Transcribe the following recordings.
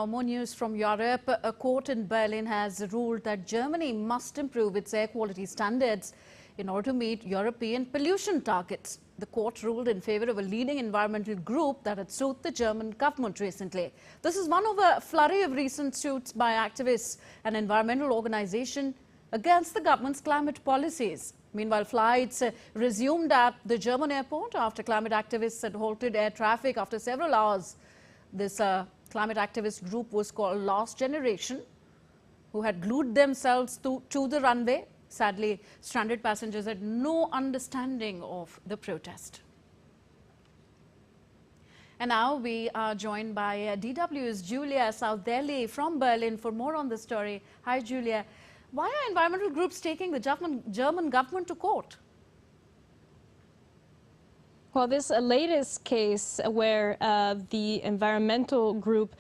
More news from Europe. A court in Berlin has ruled that Germany must improve its air quality standards in order to meet European pollution targets. The court ruled in favour of a leading environmental group that had sued the German government recently. This is one of a flurry of recent suits by activists and environmental organisations against the government's climate policies. Meanwhile, flights resumed at the German airport after climate activists had halted air traffic after several hours. This climate activist group was called Last Generation, who had glued themselves to the runway. Sadly, stranded passengers had no understanding of the protest. And now we are joined by DW's Giulia Saudelli from Berlin for more on this story. Hi, Giulia. Why are environmental groups taking the German government to court? Well, this latest case where the environmental group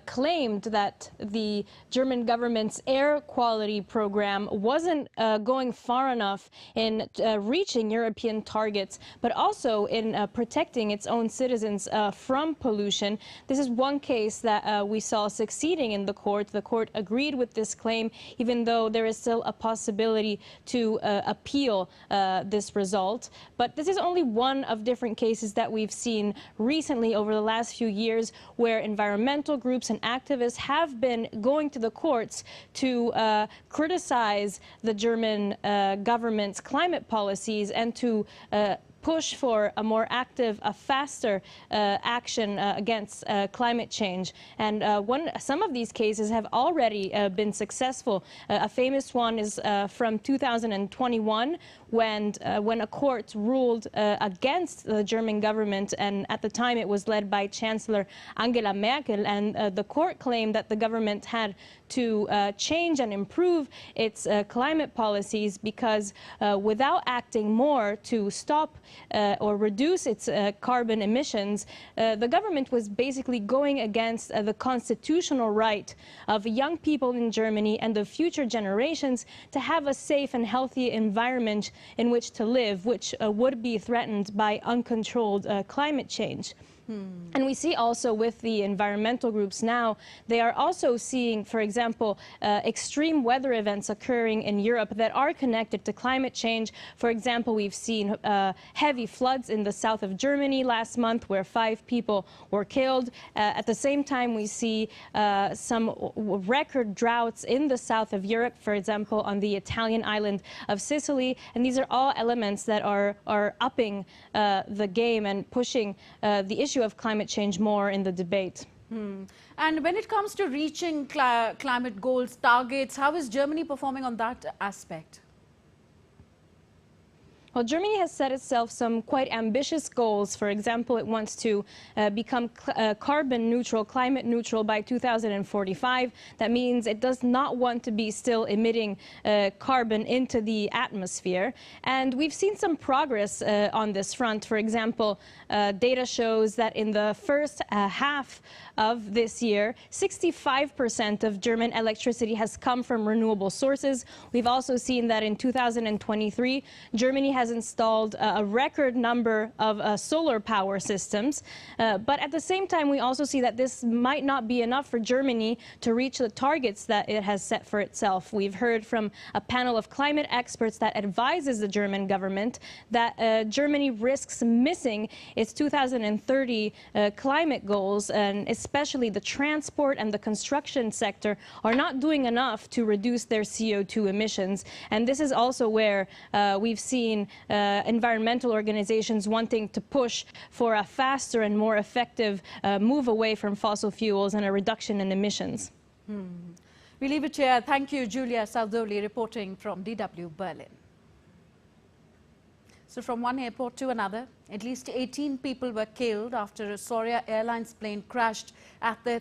claimed that the German government's air quality program wasn't going far enough in reaching European targets, but also in protecting its own citizens from pollution. This is one case that we saw succeeding in the court. The court agreed with this claim, even though there is still a possibility to appeal this result. But this is only one of different cases that we've seen recently over the last few years where environmental groups and activists have been going to the courts to criticize the German government's climate policies and to push for a more active, a faster action against climate change. And some of these cases have already been successful. A famous one is from 2021 when a court ruled against the German government, and at the time it was led by Chancellor Angela Merkel, and the court claimed that the government had to change and improve its climate policies because without acting more to stop or reduce its carbon emissions, the government was basically going against the constitutional right of young people in Germany and of future generations to have a safe and healthy environment in which to live, which would be threatened by uncontrolled climate change. And we see also with the environmental groups now, they are also seeing, for example, extreme weather events occurring in Europe that are connected to climate change. For example, we've seen heavy floods in the south of Germany last month where 5 people were killed. At the same time, we see some record droughts in the south of Europe, for example, on the Italian island of Sicily. And these are all elements that are upping the game and pushing the issue of climate change more in the debate. And when it comes to reaching climate goals, targets, how is Germany performing on that aspect? Well, Germany has set itself some quite ambitious goals. For example, it wants to become carbon neutral, climate neutral by 2045. That means it does not want to be still emitting carbon into the atmosphere. And we've seen some progress on this front. For example, data shows that in the first half of this year, 65% of German electricity has come from renewable sources. We've also seen that in 2023, Germany has installed a record number of solar power systems. But at the same time, we also see that this might not be enough for Germany to reach the targets that it has set for itself. We've heard from a panel of climate experts that advises the German government that Germany risks missing its 2030 climate goals, and especially the transport and the construction sector are not doing enough to reduce their CO2 emissions. And this is also where we've seen environmental organizations wanting to push for a faster and more effective move away from fossil fuels and a reduction in emissions. We leave it here. Thank you, Giulia Saudelli, reporting from DW Berlin. So from one airport to another, at least 18 people were killed after a Saudia Airlines plane crashed at the